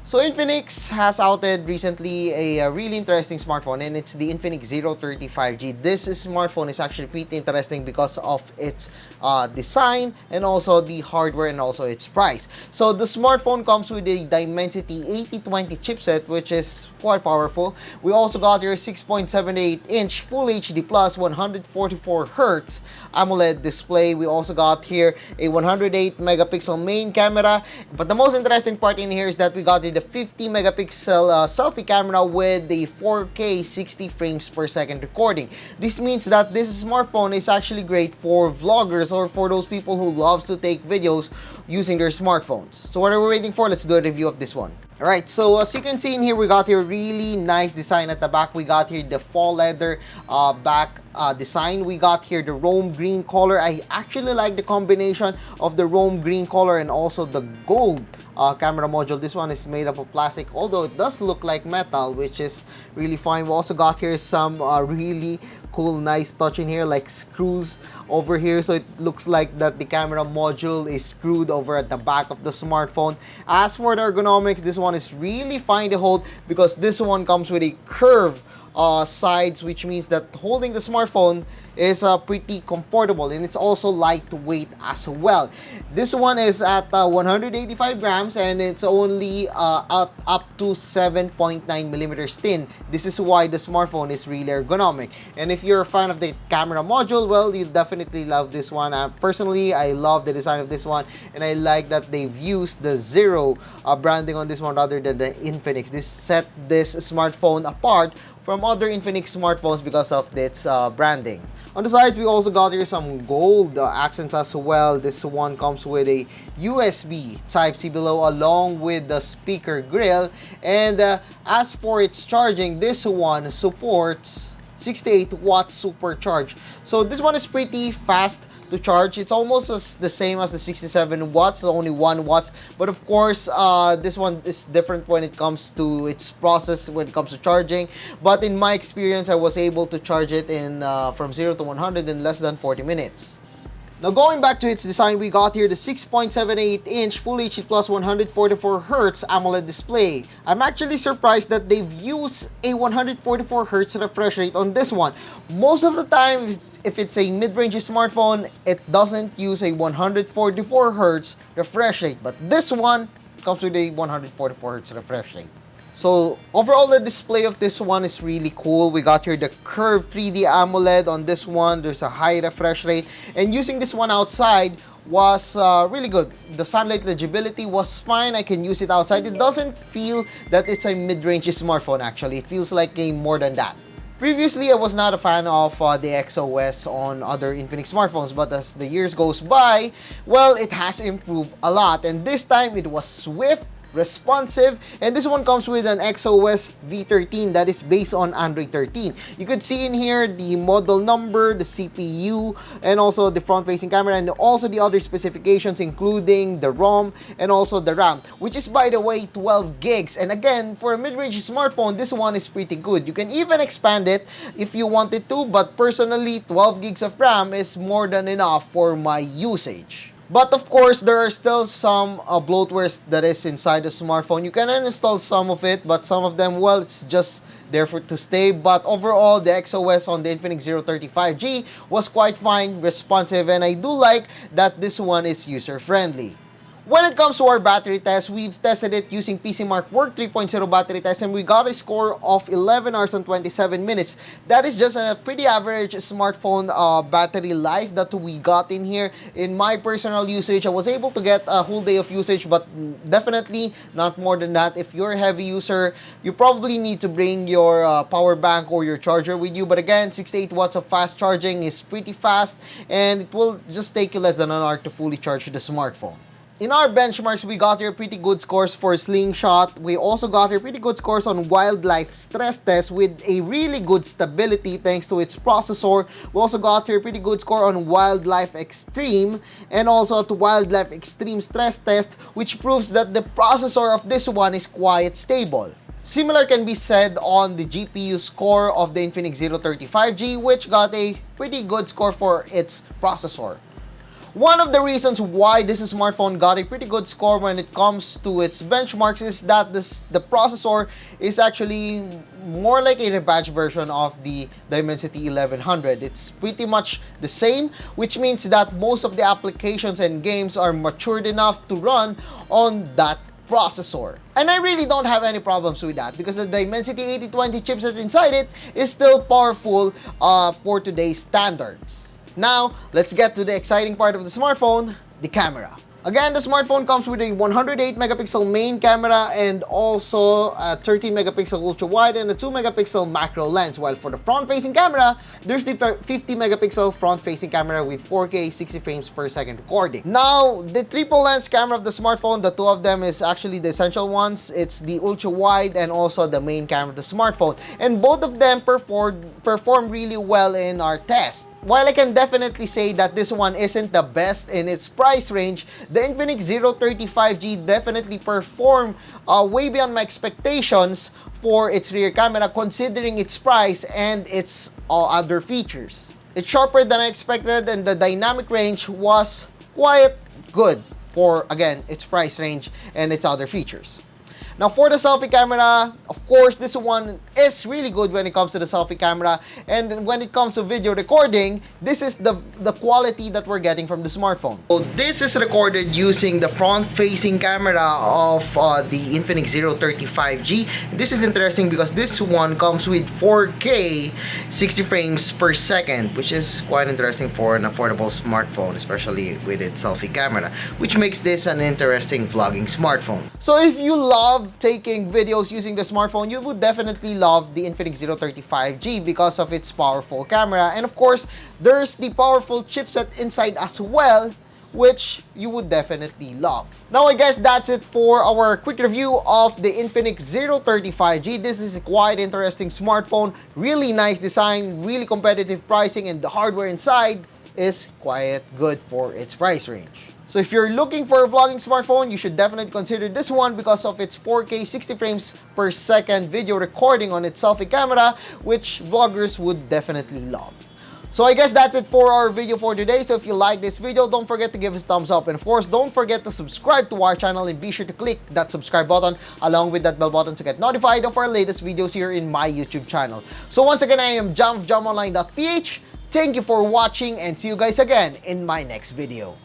So Infinix has outed recently a really interesting smartphone, and it's the Infinix Zero 35G. This smartphone is actually pretty interesting because of its design and also the hardware and also its price. So the smartphone comes with a Dimensity 8020 chipset, which is quite powerful. We also got your 6.78-inch Full HD Plus 144Hz AMOLED display. We also got here a 108 megapixel main camera. But the most interesting part in here is that we got the 50 megapixel selfie camera with the 4K 60 frames per second recording. This means that this smartphone is actually great for vloggers or for those people who loves to take videos using their smartphones. So what are we waiting for? Let's do a review of this one. Alright, so as you can see in here, we got here really nice design at the back. We got here the faux leather back design. We got here the Rome green color. I actually like the combination of the Rome green color and also the gold camera module. This one is made up of plastic, although it does look like metal, which is really fine. We also got here some really cool, nice touch in here, like screws over here, so it looks like that the camera module is screwed over at the back of the smartphone. As for the ergonomics, this one is really fine to hold because this one comes with a curve sides, which means that holding the smartphone is pretty comfortable, and it's also lightweight as well. This one is at 185 grams and it's only up to 7.9 millimeters thin. This is why the smartphone is really ergonomic. And if you're a fan of the camera module, well, you definitely love this one. Personally, I love the design of this one, and I like that they've used the Zero branding on this one rather than the Infinix. This set this smartphone apart from other Infinix smartphones because of its branding. On the sides, we also got here some gold accents as well. This one comes with a USB Type-C below along with the speaker grill. And as for its charging, this one supports 68 watts supercharge. So this one is pretty fast to charge. It's almost the same as the 67 watts, only 1 watt. But of course, this one is different when it comes to its process, when it comes to charging. But in my experience, I was able to charge it in from 0 to 100 in less than 40 minutes. Now going back to its design, we got here the 6.78-inch Full HD Plus 144Hz AMOLED display. I'm actually surprised that they've used a 144Hz refresh rate on this one. Most of the time, if it's a mid-range smartphone, it doesn't use a 144Hz refresh rate. But this one comes with a 144Hz refresh rate. So overall, the display of this one is really cool. We got here the curved 3D AMOLED on this one. There's a high refresh rate, and using this one outside was really good. The sunlight legibility was fine. I can use it outside. It doesn't feel that it's a mid-range smartphone actually. It feels like a more than that. Previously, I was not a fan of the XOS on other Infinix smartphones, but as the years goes by, well, it has improved a lot, and this time it was swift, responsive, and this one comes with an XOS V13 that is based on Android 13. You could see in here the model number, the CPU, and also the front-facing camera, and also the other specifications including the ROM and also the RAM, which is, by the way, 12 gigs. And again, for a mid-range smartphone, this one is pretty good. You can even expand it if you wanted to, but personally, 12 gigs of RAM is more than enough for my usage. But of course, there are still some bloatware that is inside the smartphone. You can uninstall some of it, but some of them, well, it's just there to stay. But overall, the XOS on the Infinix Zero 35G was quite fine, responsive, and I do like that this one is user-friendly. When it comes to our battery test, we've tested it using PCMark Work 3.0 battery test, and we got a score of 11 hours and 27 minutes. That is just a pretty average smartphone battery life that we got in here. In my personal usage, I was able to get a whole day of usage, but definitely not more than that. If you're a heavy user, you probably need to bring your power bank or your charger with you. But again, 68 watts of fast charging is pretty fast, and it will just take you less than an hour to fully charge the smartphone. In our benchmarks, we got here pretty good scores for Slingshot. We also got here pretty good scores on Wildlife stress test with a really good stability thanks to its processor. We also got here pretty good score on Wildlife Extreme and also to Wildlife Extreme stress test, which proves that the processor of this one is quite stable. Similar can be said on the GPU score of the Infinix Zero 35G, which got a pretty good score for its processor. One of the reasons why this smartphone got a pretty good score when it comes to its benchmarks is that the processor is actually more like a rebatch version of the Dimensity 1100. It's pretty much the same, which means that most of the applications and games are matured enough to run on that processor. And I really don't have any problems with that because the Dimensity 8020 chipset inside it is still powerful for today's standards. Now, let's get to the exciting part of the smartphone, the camera. Again, the smartphone comes with a 108 megapixel main camera and also a 13 megapixel ultra wide and a 2 megapixel macro lens. While for the front facing camera, there's the 50 megapixel front facing camera with 4K 60 frames per second recording. Now, the triple lens camera of the smartphone, the two of them is actually the essential ones. It's the ultra wide and also the main camera of the smartphone. And both of them perform really well in our test. While I can definitely say that this one isn't the best in its price range, the Infinix Zero 35G definitely performed way beyond my expectations for its rear camera considering its price and its other features. It's sharper than I expected and the dynamic range was quite good for, again, its price range and its other features. Now for the selfie camera, of course, this one is really good when it comes to the selfie camera. And when it comes to video recording, this is the quality that we're getting from the smartphone. So this is recorded using the front-facing camera of the Infinix Zero 35G. This is interesting because this one comes with 4K 60 frames per second, which is quite interesting for an affordable smartphone, especially with its selfie camera, which makes this an interesting vlogging smartphone. So if you love taking videos using the smartphone, you would definitely love the Infinix Zero 35G because of its powerful camera. And of course, there's the powerful chipset inside as well, which you would definitely love. Now I guess that's it for our quick review of the Infinix Zero 35G. This is a quite interesting smartphone, really nice design, really competitive pricing, and the hardware inside is quite good for its price range. So if you're looking for a vlogging smartphone, you should definitely consider this one because of its 4K 60 frames per second video recording on its selfie camera, which vloggers would definitely love. So I guess that's it for our video for today. So if you like this video, don't forget to give us a thumbs up. And of course, don't forget to subscribe to our channel and be sure to click that subscribe button along with that bell button to get notified of our latest videos here in my YouTube channel. So once again, I am JamFJamOnline.ph. Thank you for watching and see you guys again in my next video.